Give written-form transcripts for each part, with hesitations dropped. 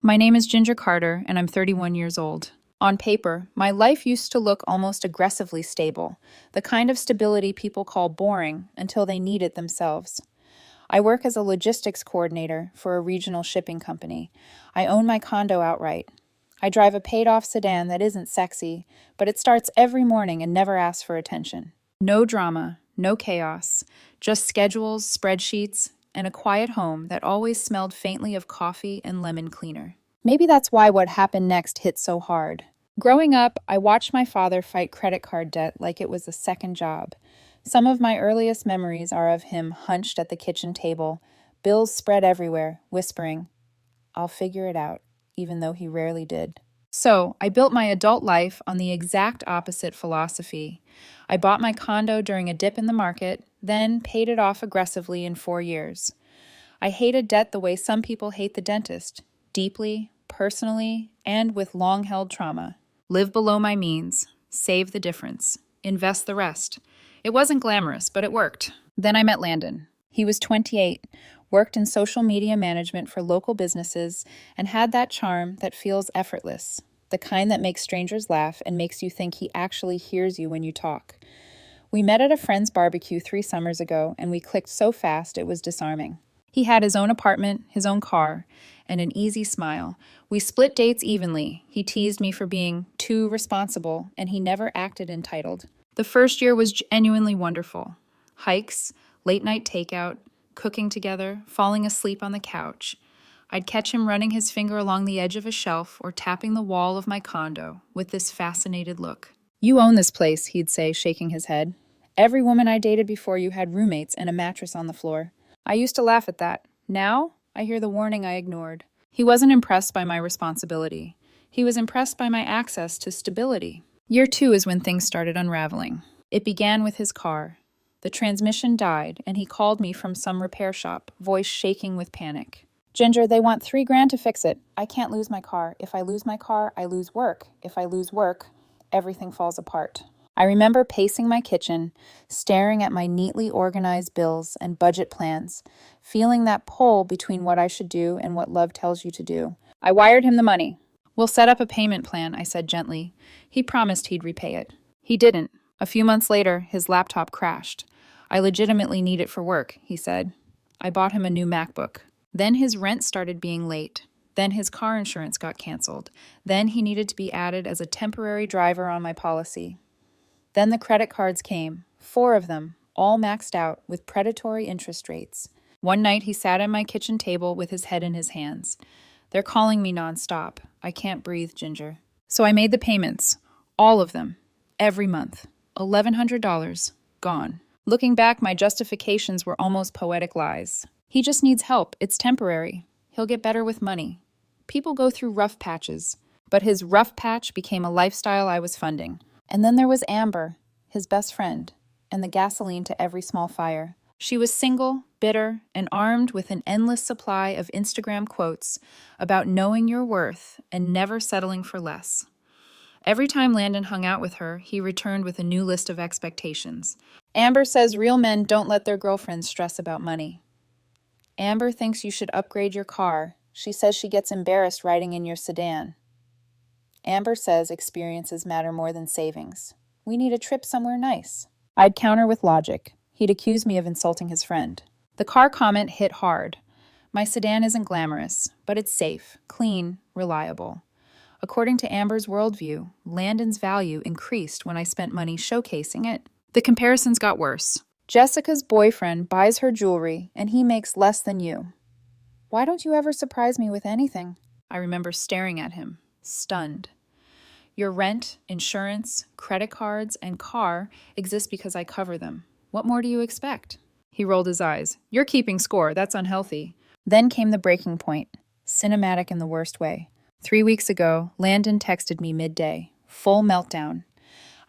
My name is Ginger Carter, and I'm 31 years old. On paper, my life used to look almost aggressively stable, the kind of stability people call boring until they need it themselves. I work as a logistics coordinator for a regional shipping company. I own my condo outright. I drive a paid-off sedan that isn't sexy, but it starts every morning and never asks for attention. No drama, no chaos, just schedules, spreadsheets, and a quiet home that always smelled faintly of coffee and lemon cleaner. Maybe that's why what happened next hit so hard. Growing up, I watched my father fight credit card debt like it was a second job. Some of my earliest memories are of him hunched at the kitchen table, bills spread everywhere, whispering, "I'll figure it out," even though he rarely did. So, I built my adult life on the exact opposite philosophy. I bought my condo during a dip in the market, then paid it off aggressively in 4 years. I hated debt the way some people hate the dentist, deeply, personally, and with long-held trauma. Live below my means, save the difference, invest the rest. It wasn't glamorous, but it worked. Then I met Landon. He was 28, worked in social media management for local businesses, and had that charm that feels effortless, the kind that makes strangers laugh and makes you think he actually hears you when you talk. We met at a friend's barbecue 3 summers ago, and we clicked so fast it was disarming. He had his own apartment, his own car, and an easy smile. We split dates evenly. He teased me for being too responsible, and he never acted entitled. The first year was genuinely wonderful. Hikes, late-night takeout, cooking together, falling asleep on the couch. I'd catch him running his finger along the edge of a shelf or tapping the wall of my condo with this fascinated look. "You own this place," he'd say, shaking his head. "Every woman I dated before you had roommates and a mattress on the floor." I used to laugh at that. Now, I hear the warning I ignored. He wasn't impressed by my responsibility. He was impressed by my access to stability. Year 2 is when things started unraveling. It began with his car. The transmission died, and he called me from some repair shop, voice shaking with panic. "Ginger, they want $3,000 to fix it. I can't lose my car. If I lose my car, I lose work. If I lose work, everything falls apart." I remember pacing my kitchen, staring at my neatly organized bills and budget plans, feeling that pull between what I should do and what love tells you to do. I wired him the money. "We'll set up a payment plan," I said gently. He promised he'd repay it. He didn't. A few months later, his laptop crashed. "I legitimately need it for work," he said. I bought him a new MacBook. Then his rent started being late. Then his car insurance got canceled. Then he needed to be added as a temporary driver on my policy. Then the credit cards came, 4 of them, all maxed out with predatory interest rates. One night he sat at my kitchen table with his head in his hands. "They're calling me nonstop. I can't breathe, Ginger." So I made the payments, all of them, every month. $1,100, gone. Looking back, my justifications were almost poetic lies. He just needs help. It's temporary. He'll get better with money. People go through rough patches, but his rough patch became a lifestyle I was funding. And then there was Amber, his best friend, and the gasoline to every small fire. She was single, bitter, and armed with an endless supply of Instagram quotes about knowing your worth and never settling for less. Every time Landon hung out with her, he returned with a new list of expectations. Amber says real men don't let their girlfriends stress about money. Amber thinks you should upgrade your car. She says she gets embarrassed riding in your sedan. Amber says experiences matter more than savings. We need a trip somewhere nice. I'd counter with logic. He'd accuse me of insulting his friend. The car comment hit hard. My sedan isn't glamorous, but it's safe, clean, reliable. According to Amber's worldview, Landon's value increased when I spent money showcasing it. The comparisons got worse. Jessica's boyfriend buys her jewelry, and he makes less than you. "Why don't you ever surprise me with anything?" I remember staring at him, stunned. "Your rent, insurance, credit cards, and car exist because I cover them. What more do you expect?" He rolled his eyes. "You're keeping score. That's unhealthy." Then came the breaking point, cinematic in the worst way. 3 weeks ago, Landon texted me midday. Full meltdown.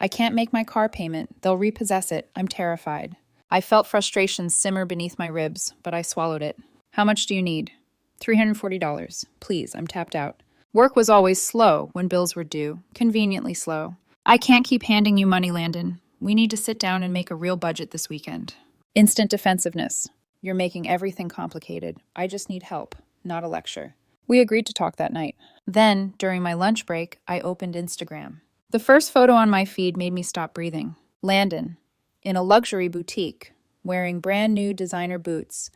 "I can't make my car payment. They'll repossess it. I'm terrified." I felt frustration simmer beneath my ribs, but I swallowed it. "How much do you need?" $340. "Please, I'm tapped out." Work was always slow when bills were due, conveniently slow. "I can't keep handing you money, Landon. We need to sit down and make a real budget this weekend." Instant defensiveness. "You're making everything complicated. I just need help, not a lecture." We agreed to talk that night. Then, during my lunch break, I opened Instagram. The first photo on my feed made me stop breathing. Landon, in a luxury boutique, wearing brand new designer boots,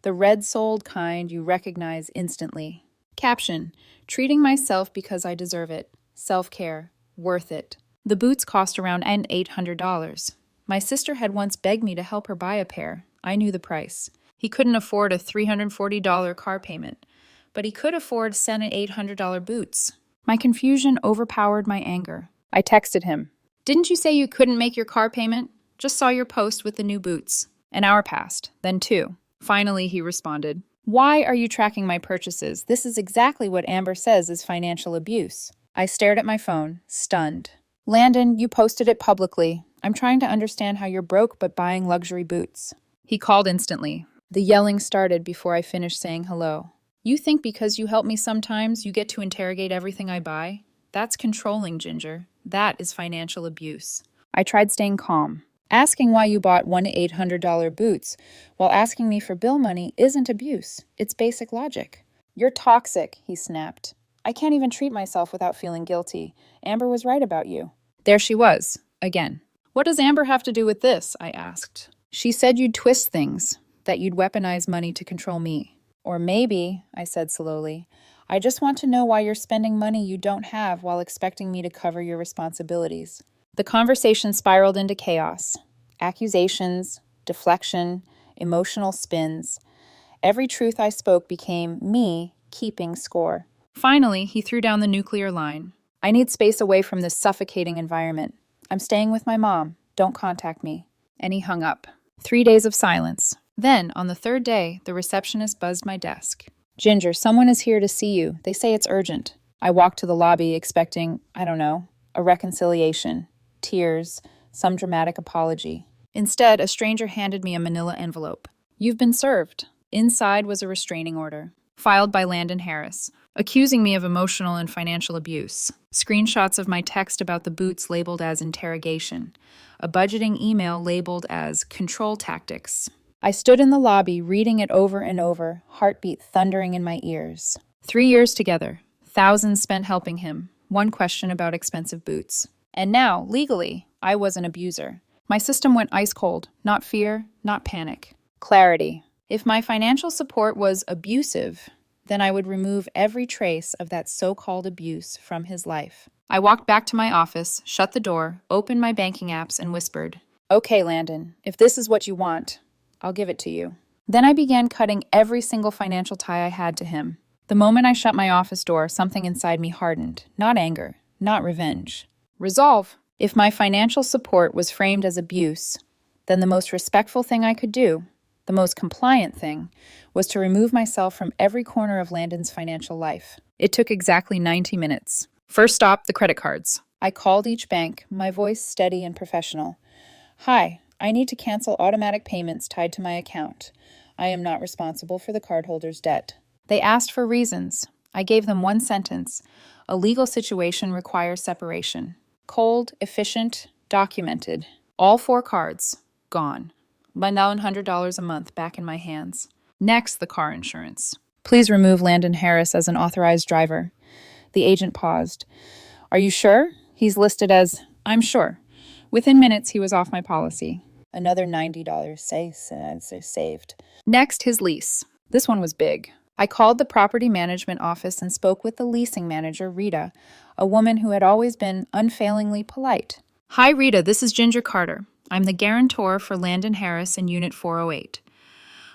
the red-soled kind you recognize instantly. Caption, treating myself because I deserve it. Self-care. Worth it. The boots cost around $800. My sister had once begged me to help her buy a pair. I knew the price. He couldn't afford a $340 car payment, but he could afford $800 boots. My confusion overpowered my anger. I texted him. Didn't you say you couldn't make your car payment? Just saw your post with the new boots. An hour passed, then 2. Finally, he responded. Why are you tracking my purchases? This is exactly what Amber says is financial abuse. I stared at my phone, stunned. Landon, you posted it publicly. I'm trying to understand how you're broke but buying luxury boots. He called instantly. The yelling started before I finished saying hello. You think because you help me sometimes, you get to interrogate everything I buy? That's controlling, Ginger. That is financial abuse. I tried staying calm. Asking why you bought $800 boots while asking me for bill money isn't abuse. It's basic logic. You're toxic, he snapped. I can't even treat myself without feeling guilty. Amber was right about you. There she was, again. What does Amber have to do with this? I asked. She said you'd twist things, that you'd weaponize money to control me. Or maybe, I said slowly, I just want to know why you're spending money you don't have while expecting me to cover your responsibilities. The conversation spiraled into chaos. Accusations, deflection, emotional spins. Every truth I spoke became me keeping score. Finally, he threw down the nuclear line. I need space away from this suffocating environment. I'm staying with my mom. Don't contact me. And he hung up. 3 days of silence. Then, on the 3rd day, the receptionist buzzed my desk. Ginger, someone is here to see you. They say it's urgent. I walked to the lobby expecting, a reconciliation. Tears, some dramatic apology. Instead, a stranger handed me a manila envelope. You've been served. Inside was a restraining order, filed by Landon Harris, accusing me of emotional and financial abuse. Screenshots of my text about the boots labeled as interrogation. A budgeting email labeled as control tactics. I stood in the lobby, reading it over and over, heartbeat thundering in my ears. 3 years together, thousands spent helping him, one question about expensive boots. And now, legally, I was an abuser. My system went ice cold, not fear, not panic. Clarity. If my financial support was abusive, then I would remove every trace of that so-called abuse from his life. I walked back to my office, shut the door, opened my banking apps, and whispered, Okay, Landon, if this is what you want, I'll give it to you. Then I began cutting every single financial tie I had to him. The moment I shut my office door, something inside me hardened. Not anger, not revenge. Resolve. If my financial support was framed as abuse, then the most respectful thing I could do, the most compliant thing, was to remove myself from every corner of Landon's financial life. It took exactly 90 minutes. First stop, the credit cards. I called each bank, my voice steady and professional. Hi, I need to cancel automatic payments tied to my account. I am not responsible for the cardholder's debt. They asked for reasons. I gave them one sentence. A legal situation requires separation. Cold, efficient, documented. All 4 cards, gone. My $900 a month back in my hands. Next, the car insurance. Please remove Landon Harris as an authorized driver. The agent paused. Are you sure? He's listed as, I'm sure. Within minutes, he was off my policy. Another $90 saved. Next, his lease. This one was big. I called the property management office and spoke with the leasing manager, Rita, a woman who had always been unfailingly polite. Hi, Rita, this is Ginger Carter. I'm the guarantor for Landon Harris in Unit 408.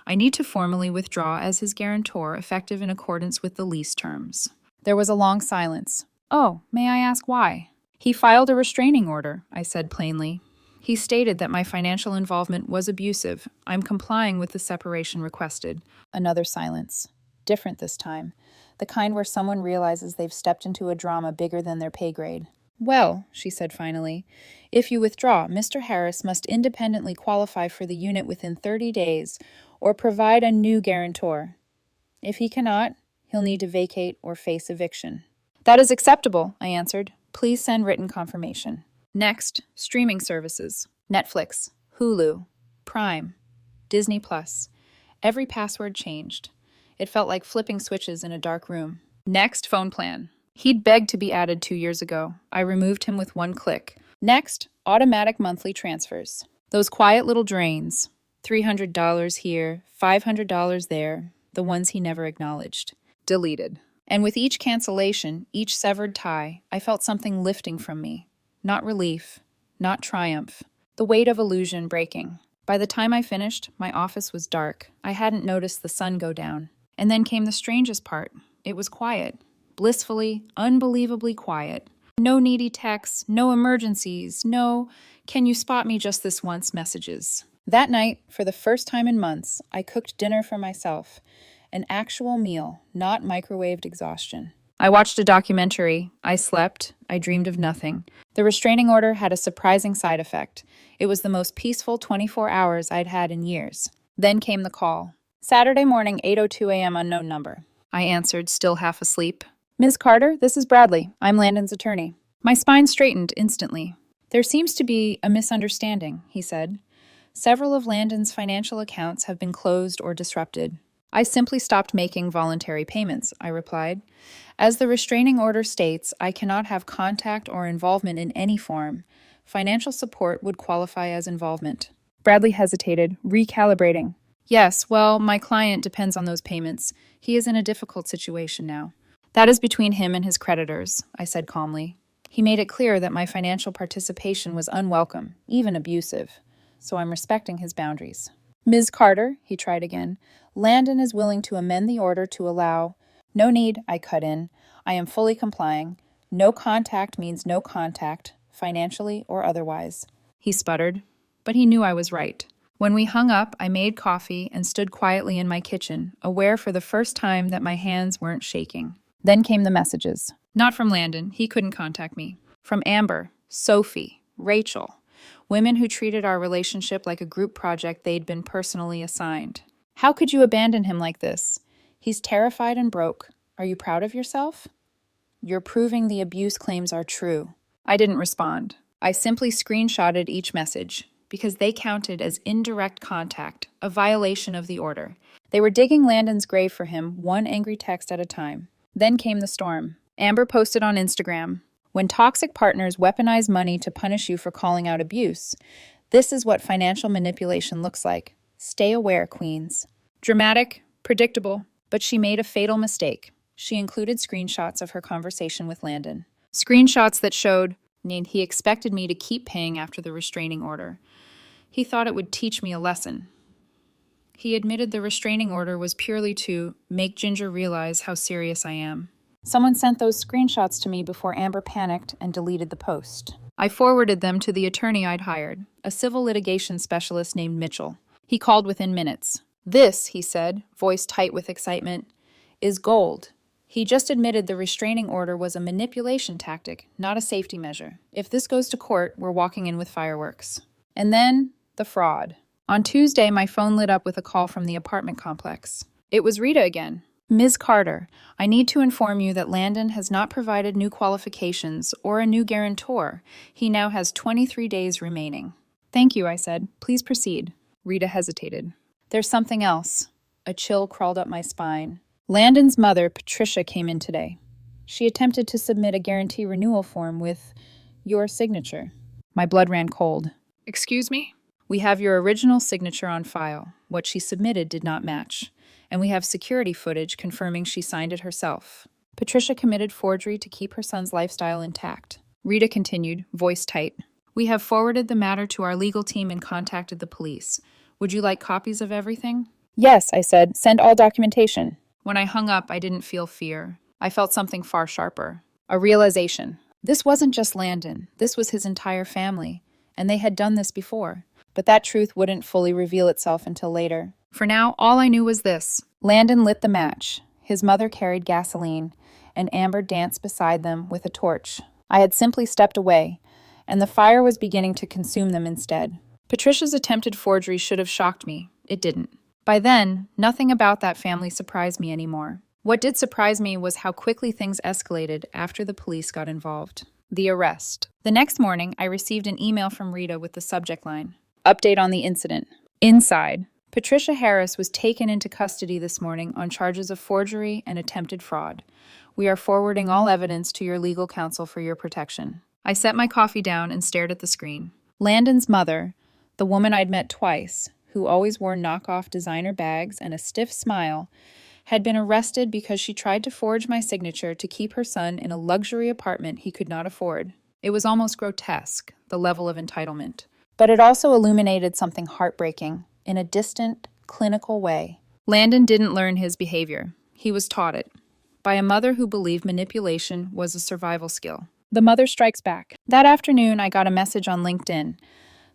I need to formally withdraw as his guarantor, effective in accordance with the lease terms. There was a long silence. Oh, may I ask why? He filed a restraining order, I said plainly. He stated that my financial involvement was abusive. I'm complying with the separation requested. Another silence. Different this time. The kind where someone realizes they've stepped into a drama bigger than their pay grade. Well, she said finally, if you withdraw, Mr. Harris must independently qualify for the unit within 30 days or provide a new guarantor. If he cannot, he'll need to vacate or face eviction. That is acceptable, I answered. Please send written confirmation. Next, streaming services. Netflix, Hulu, Prime, Disney+. Every password changed. It felt like flipping switches in a dark room. Next, phone plan. He'd begged to be added 2 years ago. I removed him with one click. Next, automatic monthly transfers. Those quiet little drains. $300 here, $500 there, the ones he never acknowledged. Deleted. And with each cancellation, each severed tie, I felt something lifting from me. Not relief, not triumph. The weight of illusion breaking. By the time I finished, my office was dark. I hadn't noticed the sun go down. And then came the strangest part. It was quiet. Blissfully, unbelievably quiet. No needy texts, no emergencies, no "can you spot me just this once" messages. That night, for the first time in months, I cooked dinner for myself. An actual meal, not microwaved exhaustion. I watched a documentary. I slept. I dreamed of nothing. The restraining order had a surprising side effect. It was the most peaceful 24 hours I'd had in years. Then came the call. Saturday morning, 8:02 a.m., unknown number. I answered, still half asleep. "Ms. Carter, this is Bradley. I'm Landon's attorney." My spine straightened instantly. "There seems to be a misunderstanding," he said. "Several of Landon's financial accounts have been closed or disrupted." "I simply stopped making voluntary payments," I replied. "As the restraining order states, I cannot have contact or involvement in any form. Financial support would qualify as involvement." Bradley hesitated, recalibrating. "Yes, well, my client depends on those payments. He is in a difficult situation now." "That is between him and his creditors," I said calmly. He made it clear that my financial participation was unwelcome, even abusive. So I'm respecting his boundaries. "Ms. Carter," he tried again, "Landon is willing to amend the order to allow—" "No need," I cut in. "I am fully complying. No contact means no contact, financially or otherwise." He sputtered, but he knew I was right. When we hung up, I made coffee and stood quietly in my kitchen, aware for the first time that my hands weren't shaking. Then came the messages. Not from Landon, he couldn't contact me. From Amber, Sophie, Rachel. Women who treated our relationship like a group project they'd been personally assigned. "How could you abandon him like this? He's terrified and broke. Are you proud of yourself? You're proving the abuse claims are true." I didn't respond. I simply screenshotted each message, because they counted as indirect contact, a violation of the order. They were digging Landon's grave for him, one angry text at a time. Then came the storm. Amber posted on Instagram, "When toxic partners weaponize money to punish you for calling out abuse, this is what financial manipulation looks like. Stay aware, queens." Dramatic, predictable, but she made a fatal mistake. She included screenshots of her conversation with Landon. Screenshots that showed he expected me to keep paying after the restraining order. He thought it would teach me a lesson. He admitted the restraining order was purely to make Ginger realize how serious I am. Someone sent those screenshots to me before Amber panicked and deleted the post. I forwarded them to the attorney I'd hired, a civil litigation specialist named Mitchell. He called within minutes. "This," he said, voice tight with excitement, "is gold. He just admitted the restraining order was a manipulation tactic, not a safety measure. If this goes to court, we're walking in with fireworks." And then, the fraud. On Tuesday, my phone lit up with a call from the apartment complex. It was Rita again. "Ms. Carter, I need to inform you that Landon has not provided new qualifications or a new guarantor. He now has 23 days remaining." "Thank you," I said. "Please proceed." Rita hesitated. "There's something else." A chill crawled up my spine. "Landon's mother, Patricia, came in today. She attempted to submit a guarantee renewal form with your signature." My blood ran cold. "Excuse me?" "We have your original signature on file. What she submitted did not match. And we have security footage confirming she signed it herself. Patricia committed forgery to keep her son's lifestyle intact." Rita continued, voice tight. "We have forwarded the matter to our legal team and contacted the police. Would you like copies of everything?" "Yes," I said. "Send all documentation." When I hung up, I didn't feel fear. I felt something far sharper. A realization. This wasn't just Landon. This was his entire family. And they had done this before. But that truth wouldn't fully reveal itself until later. For now, all I knew was this. Landon lit the match. His mother carried gasoline, and Amber danced beside them with a torch. I had simply stepped away, and the fire was beginning to consume them instead. Patricia's attempted forgery should have shocked me. It didn't. By then, nothing about that family surprised me anymore. What did surprise me was how quickly things escalated after the police got involved. The arrest. The next morning, I received an email from Rita with the subject line, "Update on the incident." Inside, Patricia Harris was taken into custody this morning on charges of forgery and attempted fraud. We are forwarding all evidence to your legal counsel for your protection. I set my coffee down and stared at the screen. Landon's mother, the woman I'd met twice, who always wore knockoff designer bags and a stiff smile, had been arrested because she tried to forge my signature to keep her son in a luxury apartment he could not afford. It was almost grotesque, the level of entitlement. But it also illuminated something heartbreaking, in a distant, clinical way. Landon didn't learn his behavior. He was taught it. By a mother who believed manipulation was a survival skill. The mother strikes back. That afternoon, I got a message on LinkedIn.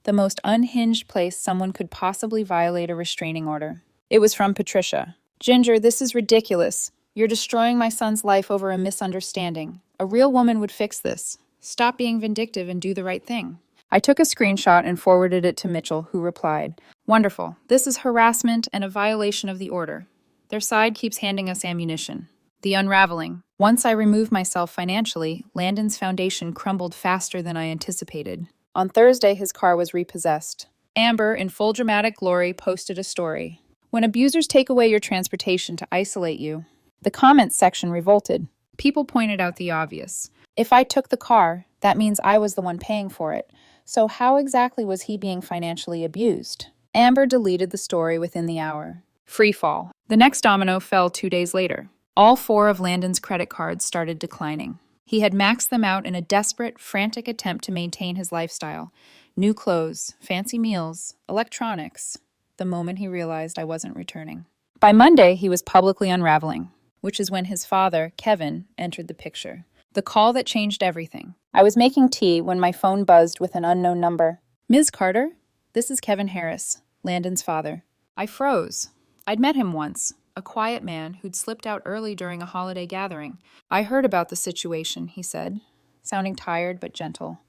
The most unhinged place someone could possibly violate a restraining order. It was from Patricia. Ginger, this is ridiculous. You're destroying my son's life over a misunderstanding. A real woman would fix this. Stop being vindictive and do the right thing. I took a screenshot and forwarded it to Mitchell, who replied, "Wonderful. This is harassment and a violation of the order. Their side keeps handing us ammunition." The unraveling. Once I removed myself financially, Landon's foundation crumbled faster than I anticipated. On Thursday, his car was repossessed. Amber, in full dramatic glory, posted a story. When abusers take away your transportation to isolate you, the comments section revolted. People pointed out the obvious. If I took the car, that means I was the one paying for it. So how exactly was he being financially abused? Amber deleted the story within the hour. Free fall. The next domino fell 2 days later. All 4 of Landon's credit cards started declining. He had maxed them out in a desperate, frantic attempt to maintain his lifestyle. New clothes, fancy meals, electronics. The moment he realized I wasn't returning. By Monday, he was publicly unraveling, which is when his father, Kevin, entered the picture. The call that changed everything. I was making tea when my phone buzzed with an unknown number. "Ms. Carter, this is Kevin Harris, Landon's father." I froze. I'd met him once, a quiet man who'd slipped out early during a holiday gathering. "I heard about the situation," he said, sounding tired but gentle.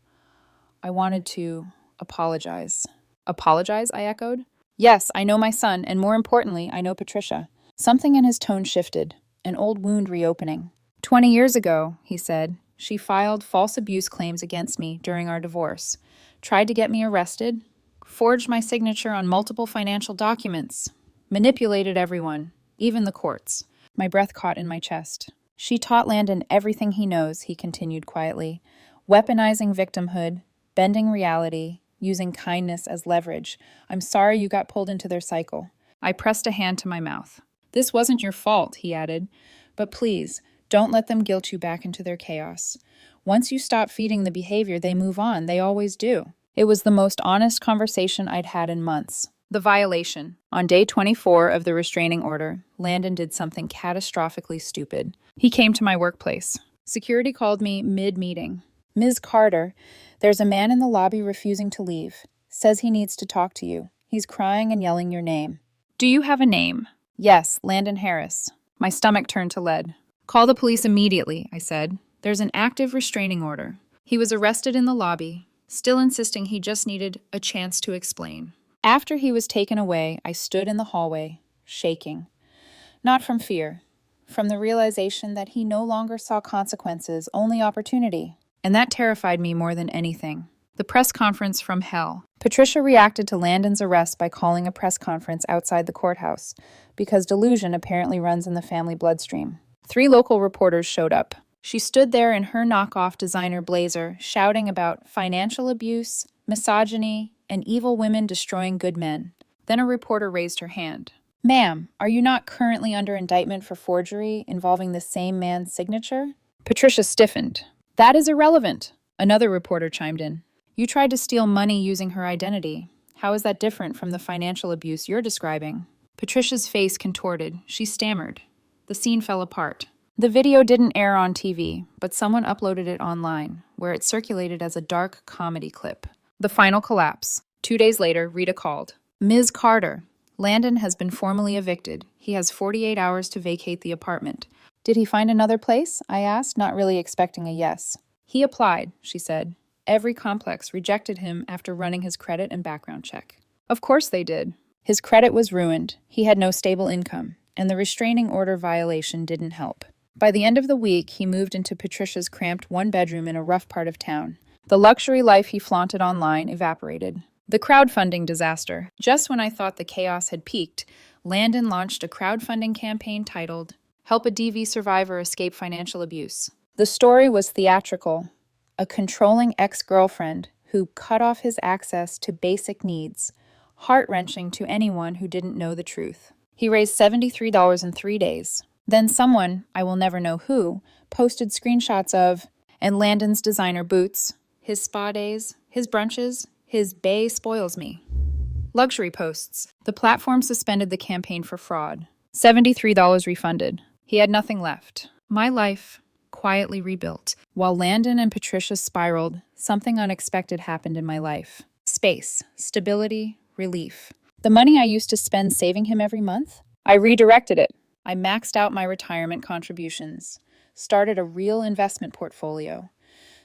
"I wanted to apologize." "Apologize?" I echoed. "Yes, I know my son, and more importantly, I know Patricia." Something in his tone shifted, an old wound reopening. 20 years ago, he said, she filed false abuse claims against me during our divorce, tried to get me arrested, forged my signature on multiple financial documents, manipulated everyone, even the courts. My breath caught in my chest. She taught Landon everything he knows, he continued quietly, weaponizing victimhood, bending reality, using kindness as leverage. "I'm sorry you got pulled into their cycle." I pressed a hand to my mouth. "This wasn't your fault," he added, "but please, don't let them guilt you back into their chaos. Once you stop feeding the behavior, they move on. They always do." It was the most honest conversation I'd had in months. The violation. On day 24 of the restraining order, Landon did something catastrophically stupid. He came to my workplace. Security called me mid-meeting. "Ms. Carter, there's a man in the lobby refusing to leave. Says he needs to talk to you. He's crying and yelling your name." "Do you have a name?" "Yes, Landon Harris." My stomach turned to lead. "Call the police immediately," I said. "There's an active restraining order." He was arrested in the lobby, still insisting he just needed a chance to explain. After he was taken away, I stood in the hallway, shaking. Not from fear, from the realization that he no longer saw consequences, only opportunity. And that terrified me more than anything. The press conference from hell. Patricia reacted to Landon's arrest by calling a press conference outside the courthouse, because delusion apparently runs in the family bloodstream. 3 local reporters showed up. She stood there in her knockoff designer blazer, shouting about financial abuse, misogyny, and evil women destroying good men. Then a reporter raised her hand. "Ma'am, are you not currently under indictment for forgery involving the same man's signature?" Patricia stiffened. "That is irrelevant," another reporter chimed in. "You tried to steal money using her identity. How is that different from the financial abuse you're describing?" Patricia's face contorted. She stammered. The scene fell apart. The video didn't air on TV, but someone uploaded it online, where it circulated as a dark comedy clip. The final collapse. 2 days later, Rita called. "Ms. Carter, Landon has been formally evicted. He has 48 hours to vacate the apartment." "Did he find another place?" I asked, not really expecting a yes. "He applied," she said. "Every complex rejected him after running his credit and background check." Of course they did. His credit was ruined. He had no stable income, and the restraining order violation didn't help. By the end of the week, he moved into Patricia's cramped 1-bedroom in a rough part of town. The luxury life he flaunted online evaporated. The crowdfunding disaster. Just when I thought the chaos had peaked, Landon launched a crowdfunding campaign titled, Help a DV Survivor Escape Financial Abuse. The story was theatrical. A controlling ex-girlfriend who cut off his access to basic needs, heart-wrenching to anyone who didn't know the truth. He raised $73 in 3 days. Then someone, I will never know who, posted screenshots of, and Landon's designer boots, his spa days, his brunches, his bae spoils me. Luxury posts. The platform suspended the campaign for fraud. $73 refunded. He had nothing left. My life quietly rebuilt. While Landon and Patricia spiraled, something unexpected happened in my life. Space, stability, relief. The money I used to spend saving him every month, I redirected it. I maxed out my retirement contributions, started a real investment portfolio,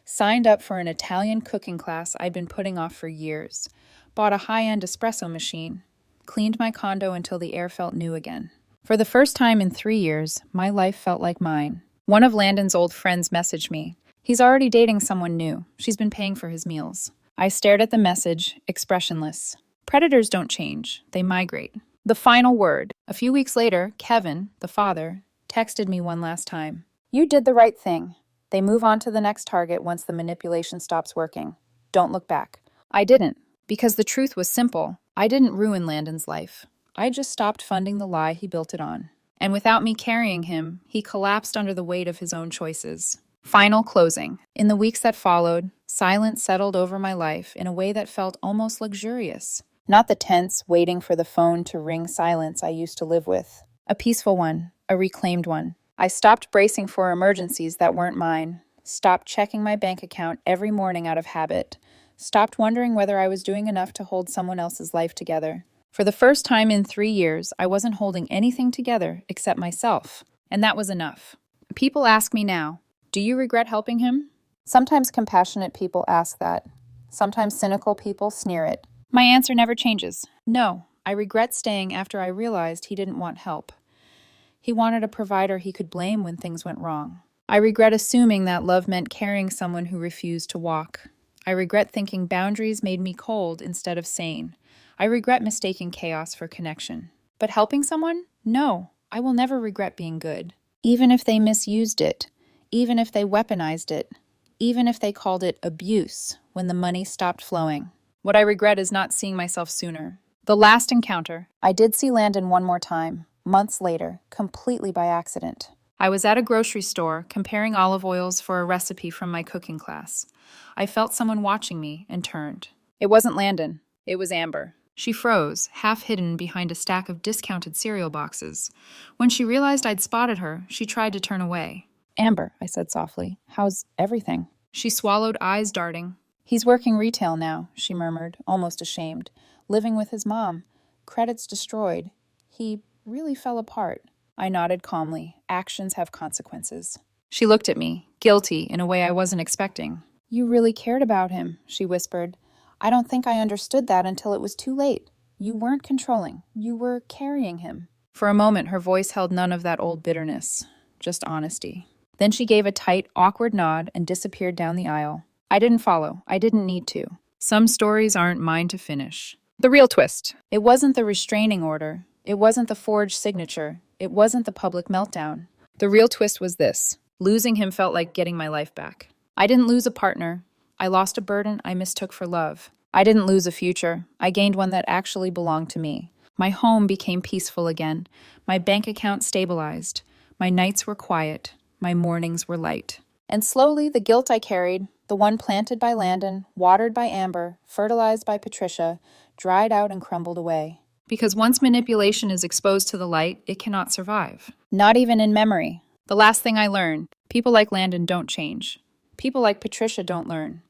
signed up for an Italian cooking class I'd been putting off for years, bought a high-end espresso machine, cleaned my condo until the air felt new again. For the first time in 3 years, my life felt like mine. One of Landon's old friends messaged me. He's already dating someone new. She's been paying for his meals. I stared at the message, expressionless. Predators don't change. They migrate. The final word. A few weeks later, Kevin, the father, texted me one last time. You did the right thing. They move on to the next target once the manipulation stops working. Don't look back. I didn't, because the truth was simple. I didn't ruin Landon's life. I just stopped funding the lie he built it on. And without me carrying him, he collapsed under the weight of his own choices. Final closing. In the weeks that followed, silence settled over my life in a way that felt almost luxurious. Not the tense, waiting for the phone to ring silence I used to live with. A peaceful one, a reclaimed one. I stopped bracing for emergencies that weren't mine. Stopped checking my bank account every morning out of habit. Stopped wondering whether I was doing enough to hold someone else's life together. For the first time in 3 years, I wasn't holding anything together except myself. And that was enough. People ask me now, do you regret helping him? Sometimes compassionate people ask that. Sometimes cynical people sneer it. My answer never changes. No, I regret staying after I realized he didn't want help. He wanted a provider he could blame when things went wrong. I regret assuming that love meant carrying someone who refused to walk. I regret thinking boundaries made me cold instead of sane. I regret mistaking chaos for connection. But helping someone? No, I will never regret being good. Even if they misused it, even if they weaponized it, even if they called it abuse when the money stopped flowing. What I regret is not seeing myself sooner. The last encounter. I did see Landon one more time, months later, completely by accident. I was at a grocery store comparing olive oils for a recipe from my cooking class. I felt someone watching me and turned. It wasn't Landon. It was Amber. She froze, half hidden behind a stack of discounted cereal boxes. When she realized I'd spotted her, she tried to turn away. Amber, I said softly, how's everything? She swallowed, eyes darting. He's working retail now, she murmured, almost ashamed. Living with his mom. Credits destroyed. He really fell apart. I nodded calmly. Actions have consequences. She looked at me, guilty in a way I wasn't expecting. You really cared about him, she whispered. I don't think I understood that until it was too late. You weren't controlling. You were carrying him. For a moment, her voice held none of that old bitterness, just honesty. Then she gave a tight, awkward nod and disappeared down the aisle. I didn't follow. I didn't need to. Some stories aren't mine to finish. The real twist. It wasn't the restraining order. It wasn't the forged signature. It wasn't the public meltdown. The real twist was this. Losing him felt like getting my life back. I didn't lose a partner. I lost a burden I mistook for love. I didn't lose a future. I gained one that actually belonged to me. My home became peaceful again. My bank account stabilized. My nights were quiet. My mornings were light. And slowly, the guilt I carried, the one planted by Landon, watered by Amber, fertilized by Patricia, dried out and crumbled away. Because once manipulation is exposed to the light, it cannot survive. Not even in memory. The last thing I learned, people like Landon don't change. People like Patricia don't learn.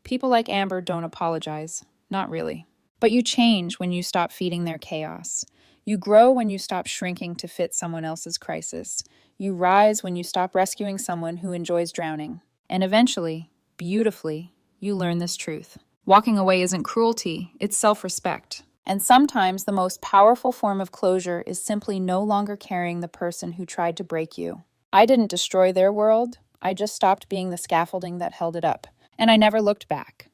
People like Amber don't apologize. Not really. But you change when you stop feeding their chaos. You grow when you stop shrinking to fit someone else's crisis. You rise when you stop rescuing someone who enjoys drowning. And eventually, beautifully, you learn this truth. Walking away isn't cruelty, it's self-respect. And sometimes the most powerful form of closure is simply no longer carrying the person who tried to break you. I didn't destroy their world. I just stopped being the scaffolding that held it up. And I never looked back.